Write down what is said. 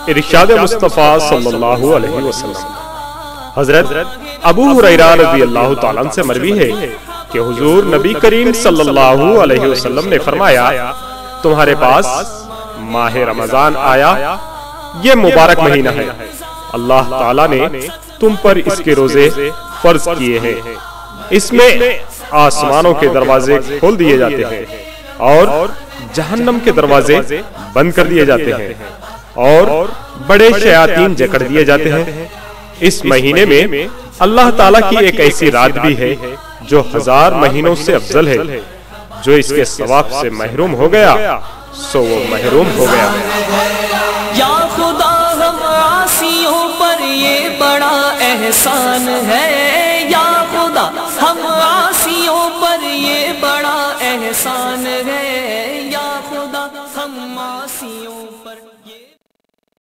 ارشاد مصطفیٰ صلی اللہ علیہ وسلم۔ حضرت ابو ہریرہ رضی اللہ تعالیٰ عنہ سے مروی ہے کہ حضور نبی کریم صلی اللہ علیہ وسلم نے فرمایا، تمہارے پاس ماہ رمضان آیا، یہ مبارک مہینہ ہے، اللہ تعالیٰ نے تم پر اس کے روزے فرض کیے ہیں، اس میں آسمانوں کے دروازے کھول دیے جاتے ہیں اور جہنم کے دروازے بند کر دیے جاتے ہیں اور بڑے شیاطین جکڑ دیے جاتے ہیں۔ اس مہینے میں اللہ تعالیٰ کی ایک ایسی رات بھی ہے جو 1000 مہینوں سے افضل ہے، جو اس کے ثواب سے محروم ہو گیا سو وہ محروم ہو گیا۔ یا خدا ہم عاصیوں پر یہ بڑا احسان ہے، یا خدا ہم عاصیوں پر یہ بڑا احسان ہے، یا خدا ہم عاصیوں پر